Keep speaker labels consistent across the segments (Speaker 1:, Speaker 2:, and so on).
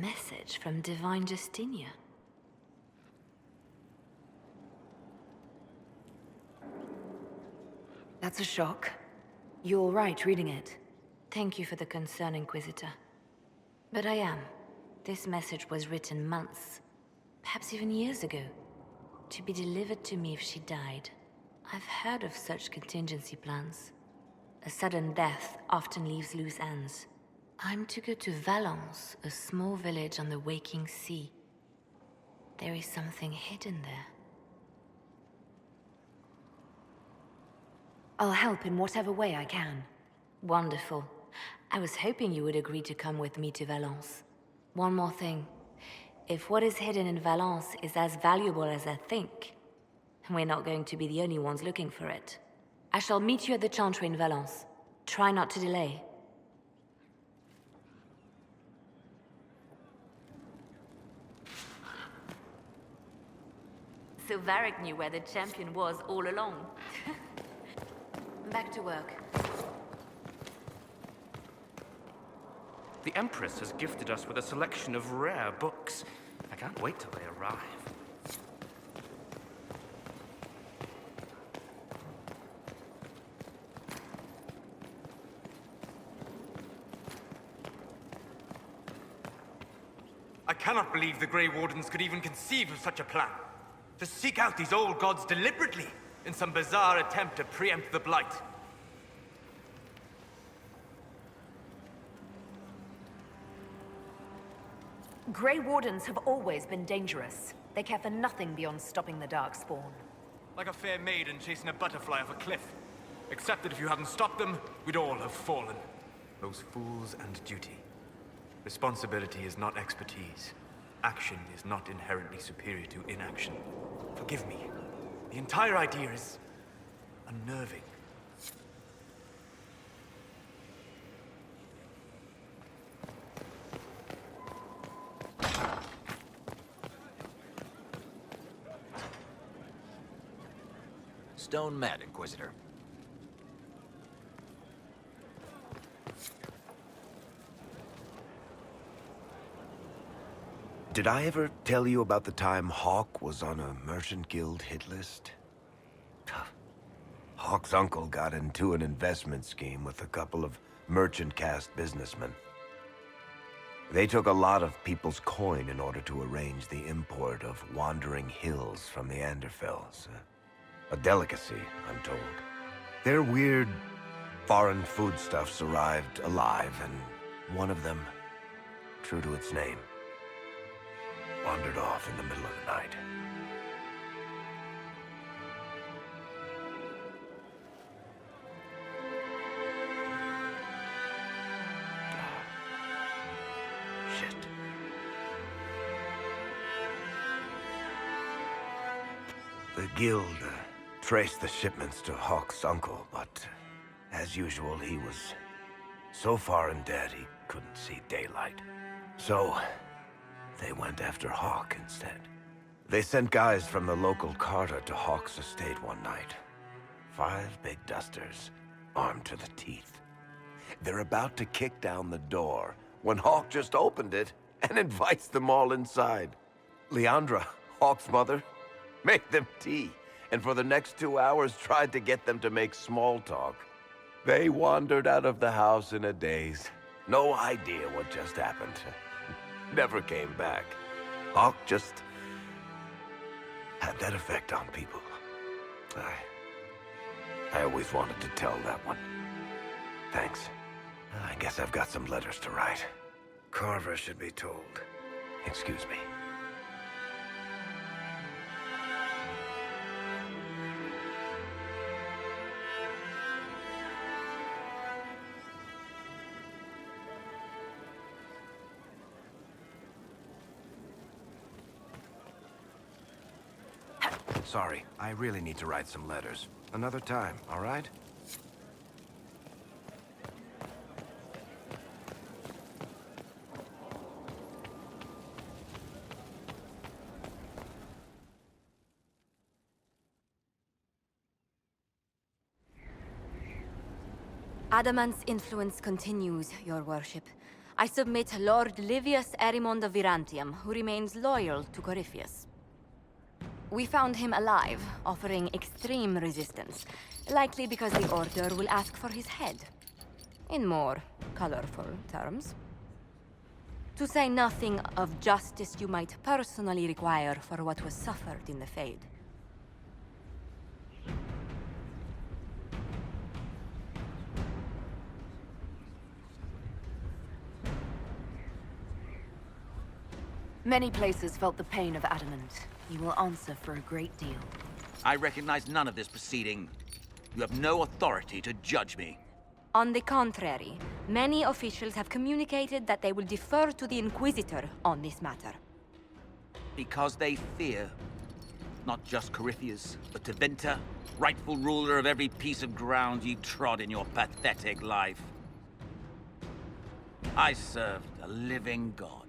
Speaker 1: message from Divine Justinia.
Speaker 2: That's a shock. You're right reading it.
Speaker 1: Thank you for the concern, Inquisitor. But I am. This message was written months, perhaps even years ago, to be delivered to me if she died. I've heard of such contingency plans. A sudden death often leaves loose ends. I'm to go to Valence, a small village on the waking sea. There is something hidden there.
Speaker 2: I'll help in whatever way I can.
Speaker 1: Wonderful. I was hoping you would agree to come with me to Valence. One more thing. If what is hidden in Valence is as valuable as I think, we're not going to be the only ones looking for it. I shall meet you at the Chantry in Valence. Try not to delay. So Varric knew where the champion was all along. Back to work.
Speaker 3: The Empress has gifted us with a selection of rare books. I can't wait till they arrive.
Speaker 4: I cannot believe the Grey Wardens could even conceive of such a plan. To seek out these old gods deliberately, in some bizarre attempt to preempt the Blight.
Speaker 2: Grey Wardens have always been dangerous. They care for nothing beyond stopping the Darkspawn.
Speaker 4: Like a fair maiden chasing a butterfly off a cliff. Except that if you hadn't stopped them, we'd all have fallen. Those fools and duty. Responsibility is not expertise. Action is not inherently superior to inaction. Forgive me. The entire idea is unnerving.
Speaker 5: Stone mad, Inquisitor.
Speaker 6: Did I ever tell you about the time Hawk was on a Merchant Guild hit list? Hawk's uncle got into an investment scheme with a couple of merchant caste businessmen. They took a lot of people's coin in order to arrange the import of wandering hills from the Anderfells. A delicacy, I'm told. Their weird, foreign foodstuffs arrived alive, and one of them, true to its name, wandered off in the middle of the night. Shit. The guild traced the shipments to Hawk's uncle, but as usual, he was so far in debt he couldn't see daylight. So they went after Hawk instead. They sent guys from the local carter to Hawk's estate one night. 5 big dusters, armed to the teeth. They're about to kick down the door when Hawk just opened it and invites them all inside. Leandra, Hawk's mother, made them tea, and for the next 2 hours tried to get them to make small talk. They wandered out of the house in a daze. No idea what just happened. Never came back. Hawk just had that effect on people. I always wanted to tell that one. Thanks. I guess I've got some letters to write. Carver should be told. Excuse me. Sorry, I really need to write some letters. Another time, all right?
Speaker 7: Adamant's influence continues, Your Worship. I submit Lord Livius Erimond of Virantium, who remains loyal to Corypheus. We found him alive, offering extreme resistance, likely because the Order will ask for his head. In more colorful terms. To say nothing of justice you might personally require for what was suffered in the Fade.
Speaker 2: Many places felt the pain of adamant. You will answer for a great deal.
Speaker 5: I recognize none of this proceeding. You have no authority to judge me.
Speaker 7: On the contrary, many officials have communicated that they will defer to the Inquisitor on this matter.
Speaker 5: Because they fear. Not just Corypheus, but Tevinter, rightful ruler of every piece of ground you trod in your pathetic life. I served a living god.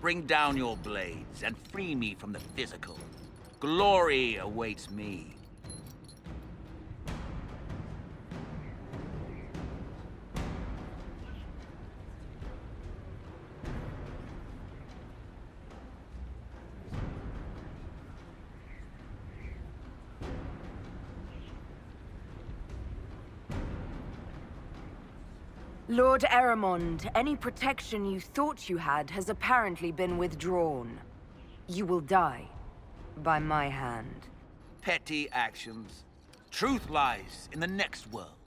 Speaker 5: Bring down your blades and free me from the physical. Glory awaits me.
Speaker 2: Lord Erimond, any protection you thought you had has apparently been withdrawn. You will die. By my hand.
Speaker 5: Petty actions. Truth lies in the next world.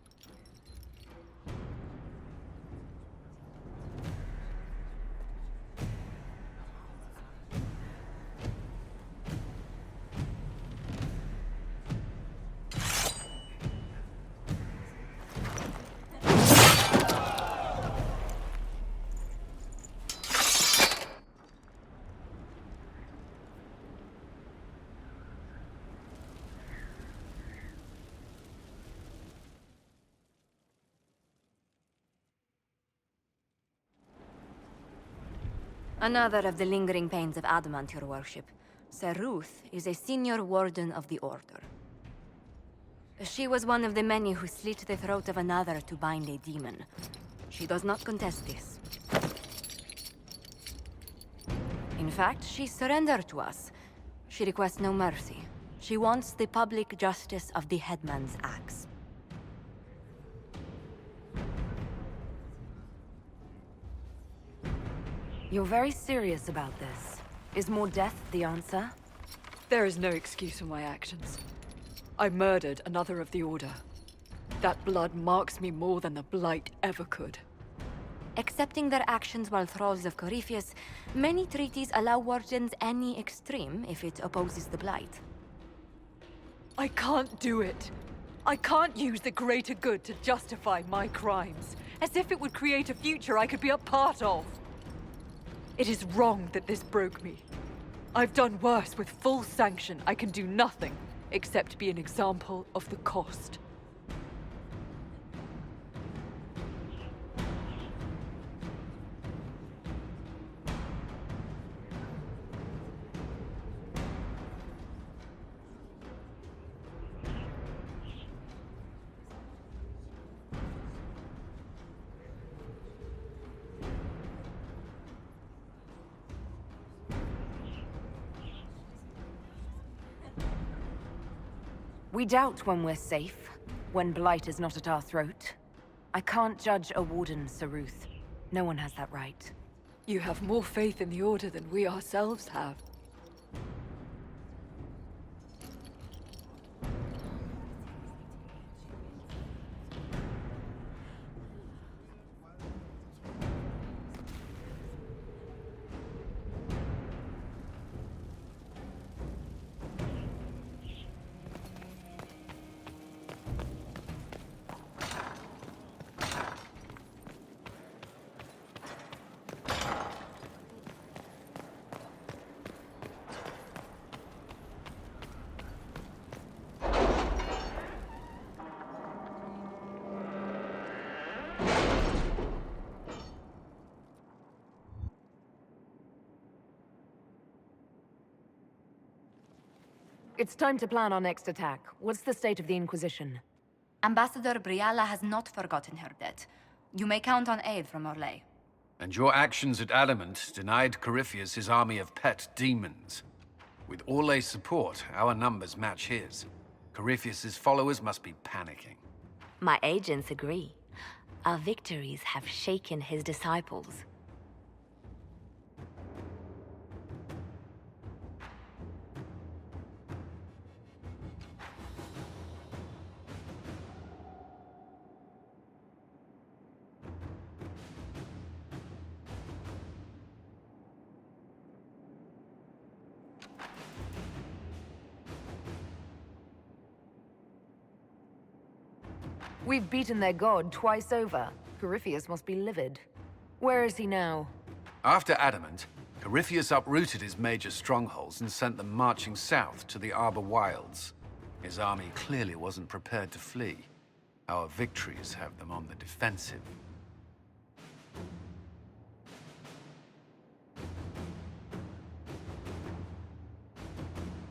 Speaker 7: Another of the lingering pains of adamant, your worship. Sir Ruth is a senior warden of the Order. She was one of the many who slit the throat of another to bind a demon. She does not contest this. In fact, she surrendered to us. She requests no mercy. She wants the public justice of the headman's axe.
Speaker 2: You're very serious about this. Is more death the answer?
Speaker 8: There is no excuse for my actions. I murdered another of the Order. That blood marks me more than the Blight ever could.
Speaker 7: Accepting their actions while thralls of Corypheus, many treaties allow wardens any extreme if it opposes the Blight.
Speaker 8: I can't do it. I can't use the greater good to justify my crimes, as if it would create a future I could be a part of. It is wrong that this broke me. I've done worse with full sanction. I can do nothing except be an example of the cost.
Speaker 2: We doubt when we're safe, when Blight is not at our throat. I can't judge a warden, Sir Ruth. No one has that right.
Speaker 8: You have more faith in the Order than we ourselves have.
Speaker 2: It's time to plan our next attack. What's the state of the Inquisition?
Speaker 7: Ambassador Briala has not forgotten her debt. You may count on aid from Orlais.
Speaker 9: And your actions at Adamant denied Corypheus his army of pet demons. With Orlay's support, our numbers match his. Corypheus's followers must be panicking.
Speaker 1: My agents agree. Our victories have shaken his disciples.
Speaker 2: We've beaten their god twice over. Corypheus must be livid. Where is he now?
Speaker 9: After Adamant, Corypheus uprooted his major strongholds and sent them marching south to the Arbor Wilds. His army clearly wasn't prepared to flee. Our victories have them on the defensive.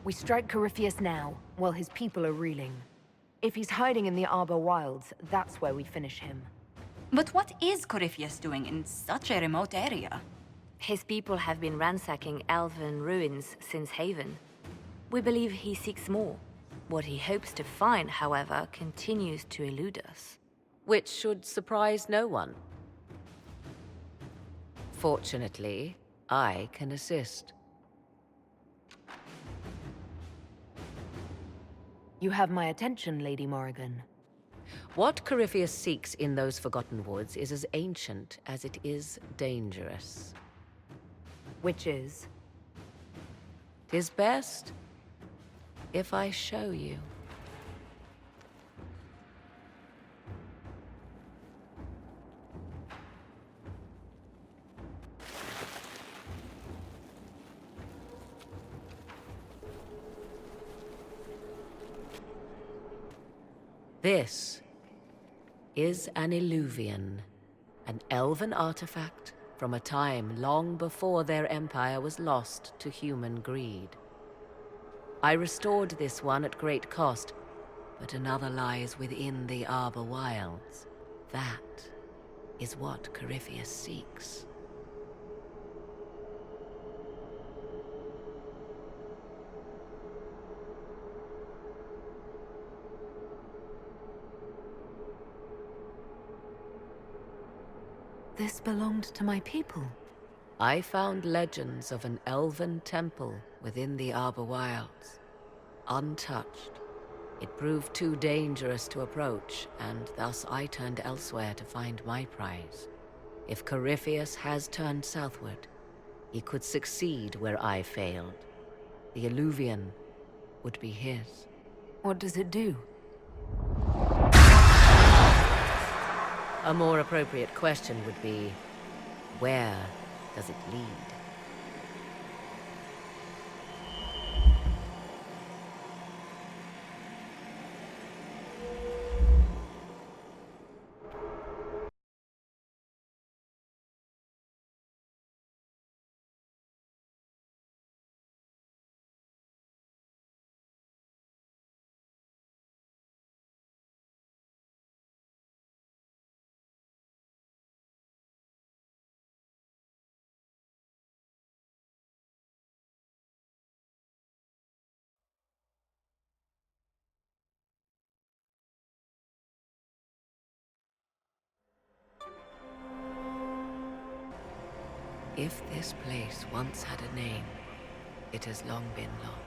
Speaker 2: We strike Corypheus now, while his people are reeling. If he's hiding in the Arbor Wilds, that's where we finish him.
Speaker 10: But what is Corypheus doing in such a remote area?
Speaker 1: His people have been ransacking elven ruins since Haven. We believe he seeks more. What he hopes to find, however, continues to elude us.
Speaker 11: Which should surprise no one. Fortunately, I can assist.
Speaker 2: You have my attention, Lady Morrigan.
Speaker 11: What Corypheus seeks in those Forgotten Woods is as ancient as it is dangerous.
Speaker 2: Which is?
Speaker 11: 'Tis best if I show you. This is an Illuvian, an elven artifact from a time long before their empire was lost to human greed. I restored this one at great cost, but another lies within the Arbor Wilds. That is what Corypheus seeks.
Speaker 2: This belonged to my people.
Speaker 11: I found legends of an elven temple within the Arbor Wilds. Untouched. It proved too dangerous to approach, and thus I turned elsewhere to find my prize. If Corypheus has turned southward, he could succeed where I failed. The Illuvian would be his.
Speaker 2: What does it do?
Speaker 11: A more appropriate question would be, where does it lead? If this place once had a name, it has long been lost.